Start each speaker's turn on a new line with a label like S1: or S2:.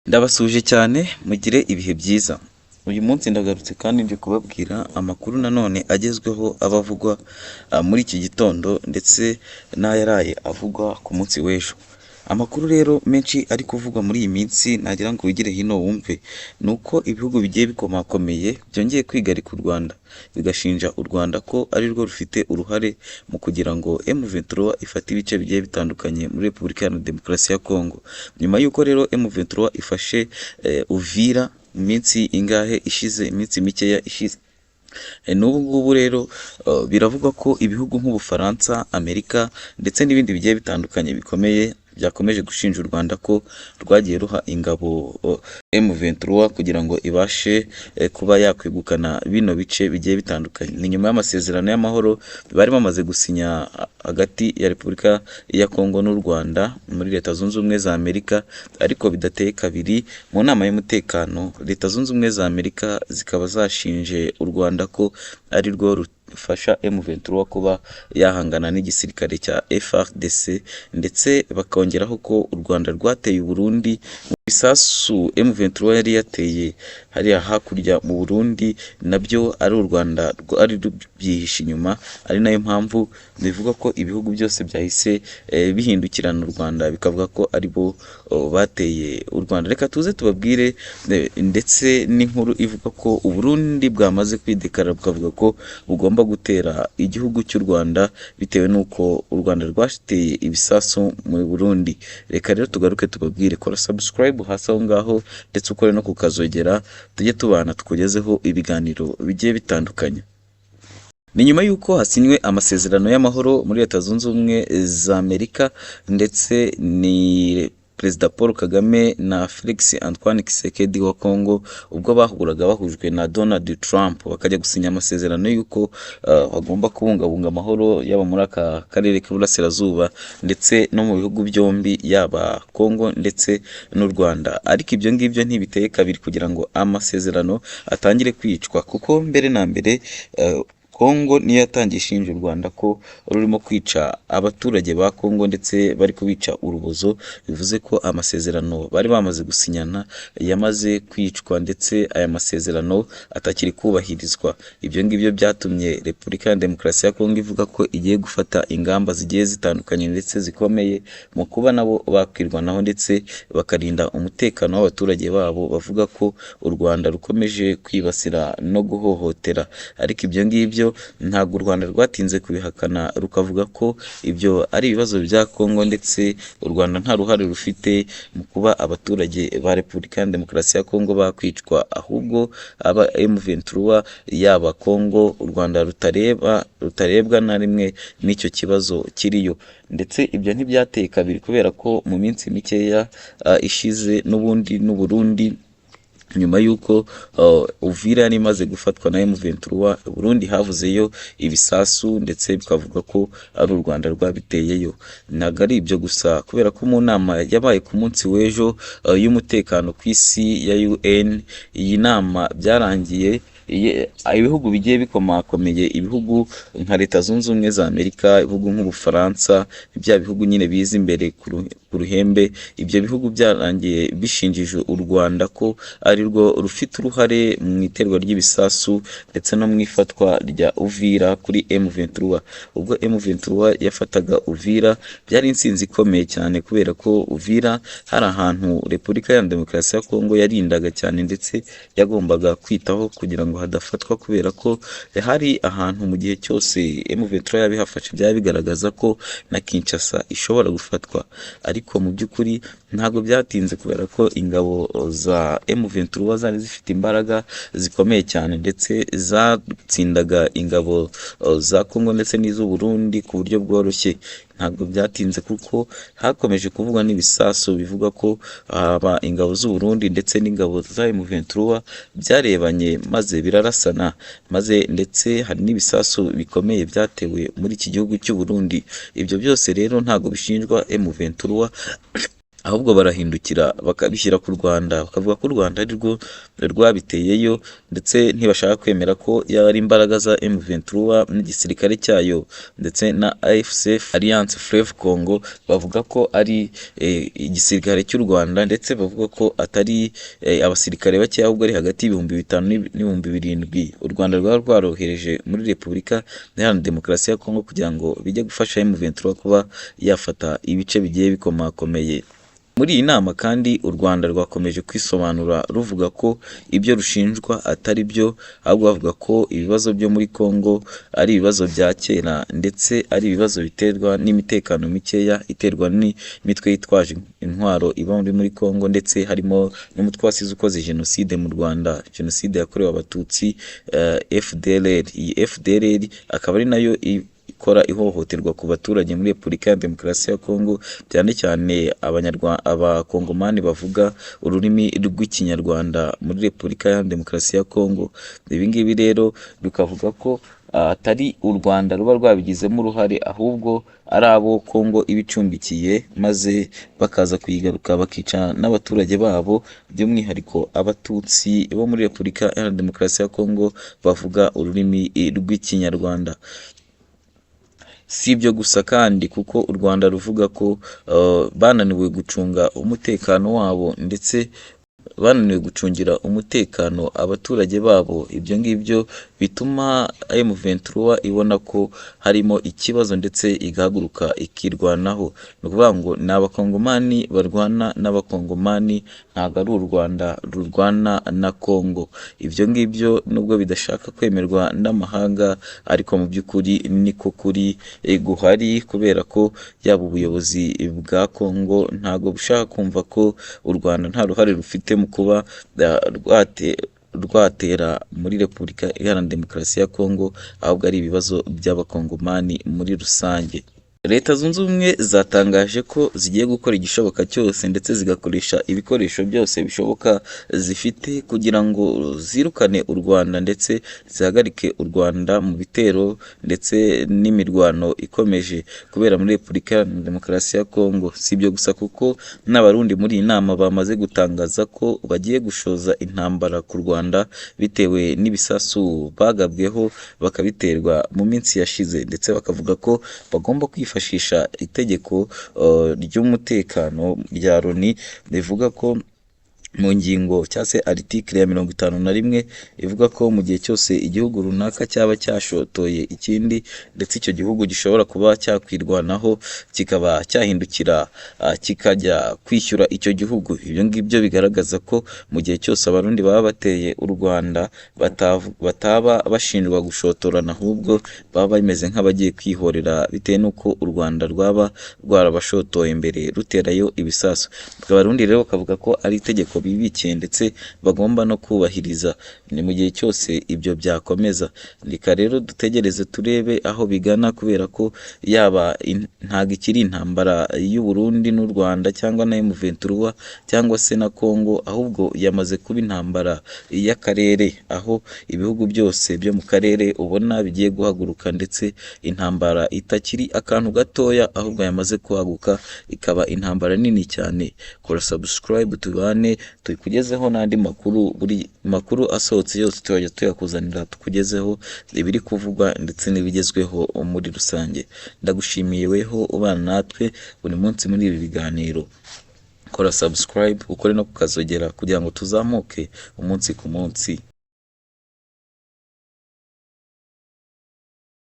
S1: Ndabasuje cyane mugire ibihe byiza. Uyu munsi ndagarutse kandi nje kubabwira amakuru nanone agezweho abavugwa muri iki gitondo ndetse n'ayaraye avugwa ku munsi w'ejo. Amakuru rero menshi ari kuvugwa muri iyi minsi nagira ngo wigire hino wumve ni uko ibihugu bigiye bikomakomeye byongeye kwigarika u Rwanda bigashinja u Rwanda ko ari rwo rufite uruhare mu kugira ngo M23 ifate ibice bigiye bitandukanye muri Repubulika Iharanira Demokarasi ya Kongo. Nyuma y'uko rero M23 ifashe Uvira mu minsi ingahe ishize, iminsi mikeya ishize, n'ubu ngubu rero biravugwa ko ibihugu nk'Ubufaransa, Amerika ndetse n'ibindi bigiye bitandukanye bikomeye byakomeje gushinja u Rwanda ko rwagiye ruha ingabo M23 kugira ngo ibashe kuba yakwegukana bino bice bigiye bitandukanye. Ni nyuma y'amasezerano y'amahoro bari bamaze gusinya hagati ya Repubulika ya Kongo n'u Rwanda muri Leta Zunze Ubumwe za Amerika, ariko bidateye kabiri mu nama y'umutekano Leta Zunze Ubumwe za Amerika zikaba zashinje u Rwanda ko ari rwo rufasha M23 kuba yahangana n'igisirikare cya FARDC, ndetse bakongeraho ko u Rwanda rwateye u Burundi mu bisasu M23 yari yateye hariya hakurya mu Burundi, nabyo ari u Rwanda ari byihishe inyuma. Ari nayo mpamvu bivuga ko ibihugu byose byahise bihindukirana u Rwanda bikavuga ko ari bo bateye u Rwanda. Reka tuze tubabwire ndetse n'inkuru ivuga ko u Burundi bwamaze kwidekara bukavuga ko bugomba gutera igihugu cy'u Rwanda bitewe n'uko u Rwanda rwateye ibisasu mu Burundi. Reka rero tugaruke tubabwire, kora subscribe hasi aho ngaho ndetse ukore no kukazogera, tujye tubana tukugezeho ibiganiro bigiye bitandukanye. Ni nyuma y'uko hasinywe amasezerano y'amahoro muri Leta Zunze Ubumwe za Amerika ndetse ni Perezida Paul Kagame na Felix Antoine Tshisekedi wa Kongo ubwo bahuraga bahujwe na Donald Trump bakajya gusinya amasezerano y'uko bagomba kubungabunga amahoro yaba muri aka karere k'Iburasirazuba ndetse no mu bihugu byombi yaba Kongo ndetse n'u Rwanda. Ariko ibyo ngibyo ntibiteye kabiri kugira ngo amasezerano atangire kwicwa, kuko mbere na mbere Kongo niyo yatangiye ishinja u Rwanda ko rurimo kwica abaturage ba Kongo ndetse bari kubica urubozo. Bivuze ko amasezerano bari bamaze gusinyana yamaze kwicwa ndetse aya masezerano atakiri kubahirizwa. Ibyo ngibyo byatumye Repubulika ya Demokarasi ya Kongo ivuga ko igiye gufata ingamba zigiye zitandukanye ndetse zikomeye mu kuba nabo bakwirwanaho ndetse bakarinda umutekano w'abaturage babo, bavuga ko u Rwanda rukomeje kwibasira no guhohotera. Ariko ibyo ngibyo ntabwo u Rwanda rwatinze kubihakana, rukavuga ko ibyo ari ibibazo bya Kongo ndetse u Rwanda nta ruhare rufite mu kuba abaturage ba Repubulika ya Demokarasi ya Kongo bakwicwa, ahubwo aba M23 yaba Kongo u Rwanda rutarebwa na rimwe n'icyo kibazo kiriyo. Ndetse ibyo ntibyateye kabiri kubera ko mu minsi mikeya ishize n'ubundi n'u Burundi nyuma y'uko Uvira yari imaze gufatwa na M23, Burundi havuzeyo ibisasu ndetse bikavuga ko ari u Rwanda rwabiteyeyo. Ntabwo ari ibyo gusa, kubera ko mu nama yabaye ku munsi w'ejo y'umutekano ku isi ya UN, iyi nama byarangiye ibihugu bigiye bikomakomeye, ibihugu nka Leta Zunze Ubumwe za Amerika, ibihugu nk'Ubufaransa, bya bihugu nyine biza imbere ku ruhembe, ibyo bihugu byarangiye bishinjije u Rwanda ko ari rwo rufite uruhare mu iterwa ry'ibisasu ndetse no mu ifatwa rya Uvira kuri M23. Ubwo M23 yafataga Uvira byari insinzi ikomeye cyane, kubera ko Uvira hari ahantu Repubulika ya Demokarasi ya Kongo yarindaga cyane ndetse yagombaga kwitaho kugira ngo hadafatwa, kubera ko hari ahantu mu gihe cyose M23 yabihafashe byaba bigaragaza ko na Kinshasa ishobora gufatwa. Ariko mu by'ukuri ntabwo byatinze, kubera ko ingabo za M23 zari zifite imbaraga zikomeye cyane ndetse zatsindaga ingabo za Kongo ndetse n'iz'u Burundi ku buryo bworoshye. Ntabwo byatinze kuko hakomeje kuvugwa n'ibisasu bivuga ko ingabo z'u Burundi ndetse n'ingabo za M23 byarebanye maze birarasana, maze ndetse hari n'ibisasu bikomeye byatewe muri iki gihugu cy'u Burundi. Ibyo byose rero ntabwo bishinjwa M23, ahubwo barahindukira bakabishyira ku Rwanda, bakavuga ko u Rwanda ari rwo rwabiteyeyo, ndetse ntibashaka kwemera ko yaba ari imbaraga za M23 n'igisirikare cyayo ndetse na AFC Alliance Fleuve Congo, bavuga ko ari igisirikare cy'u Rwanda, ndetse bavuga ko atari abasirikare bake, ahubwo ari hagati y'ibihumbi 5,000 n'ibihumbi 7,000 u Rwanda rwaba rwarohereje muri Repubulika Iharanira Demokarasi ya Kongo kugira ngo bijye gufasha M23 kuba yafata ibice bigiye bikomakomeye. Muri iyi nama kandi u Rwanda rwakomeje kwisobanura ruvuga ko ibyo rushinjwa atari byo, ahubwo bavuga ko ibibazo byo muri Kongo ari ibibazo bya kera, ndetse ari ibibazo biterwa n'imitekano mikeya iterwa n'imitwe yitwaje intwaro iba muri Kongo, ndetse harimo n'umutwe wasize ukoze jenoside mu Rwanda, jenoside yakorewe abatutsi, FDLR. Iyi FDLR akaba ari nayo ikora ihohoterwa ku baturage muri Repubulika ya Demokarasi ya Kongo, cyane cyane abakongomani bavuga ururimi rw'Ikinyarwanda muri Repubulika ya Demokarasi ya Kongo. Ibi ngibi rero bikavuga ko atari u Rwanda ruba rwabigizemo uruhare, ahubwo ari abo Kongo ibicumbikiye, maze bakaza kuyigaruka bakica n'abaturage babo, by'umwihariko abatutsi bo muri Repubulika ya Demokarasi ya Kongo bavuga ururimi rw'Ikinyarwanda. Si ibyo gusa kandi, kuko u Rwanda ruvuga ko bananiwe gucunga umutekano wabo, ndetse bananiwe gucungira umutekano abaturage babo. Ibyo ngibyo bituma M23 ibona ko harimo ikibazo, ndetse igahaguruka ikirwanaho. Ni ukuvuga ngo ni abakongomani barwana n'abakongomani, ntabwo ari u Rwanda rurwana na Kongo. Ibyo ngibyo nubwo bidashaka kwemerwa n'amahanga, ariko mu by'ukuri niko kuri guhari, kubera ko yaba ubuyobozi bwa Kongo ntabwo bushaka kumva ko u Rwanda nta ruhare rufite mu kuba rwatera muri Repubulika Iharanira Demokarasi ya Kongo, ahubwo ari ibibazo by'abakongomani muri rusange. Leta Zunze Ubumwe zatangaje ko zigiye gukora igishoboka cyose, ndetse zigakoresha ibikoresho byose bishoboka zifite kugira ngo zirukane u Rwanda, ndetse zihagarike u Rwanda mu bitero ndetse n'imirwano ikomeje kubera muri Repubulika ya Demokarasi ya Kongo. Si ibyo gusa, kuko n'abarundi muri iyi nama bamaze gutangaza ko bagiye gushoza intambara ku Rwanda bitewe n'ibisasu bagabweho bakabiterwa mu minsi yashize, ndetse bakavuga ko bagomba kwifashisha itegeko ry'umutekano rya Loni rivuga ko mu ngingo cyangwa se article ya 51 ivuga ko mu gihe cyose igihugu runaka cyaba cyashotoye ikindi, ndetse icyo gihugu gishobora kuba cyakwirwanaho kikaba cyahindukira kikajya kwishyura icyo gihugu. Ibyo ngibyo bigaragaza ko mu gihe cyose abarundi baba bateye u Rwanda bataba bashinjwa gushotorana, ahubwo baba bameze nk'abagiye kwihorera, bitewe n'uko u Rwanda rwaba rwarabashotoye mbere ruterayo ibisasu. Abarundi rero bakavuga ko ari itegeko bibikiye, ndetse bagomba no kubahiriza. Ni mu gihe cyose ibyo byakomeza, reka rero dutegereze turebe aho bigana, kubera ko yaba ntabwo ikiri intambara y'u Burundi n'u Rwanda cyangwa na M23 cyangwa se na Kongo, ahubwo yamaze kuba intambara y'akarere, aho ibihugu byose byo mu karere ubona bigiye guhaguruka, ndetse intambara itakiri akantu gatoya, ahubwo yamaze kwaguka ikaba intambara nini cyane. Kora subscribe tubane tukugezeho n'andi makuru, buri makuru asohotse yose tujya tuyakuzanira, tukugezeho ibiri kuvugwa ndetse n'ibigezweho muri rusange. Ndagushimiye weho ubana natwe buri munsi muri ibi biganiro. Kora subscribe ukore no kukazogera kugira ngo tuzamuke umunsi ku munsi.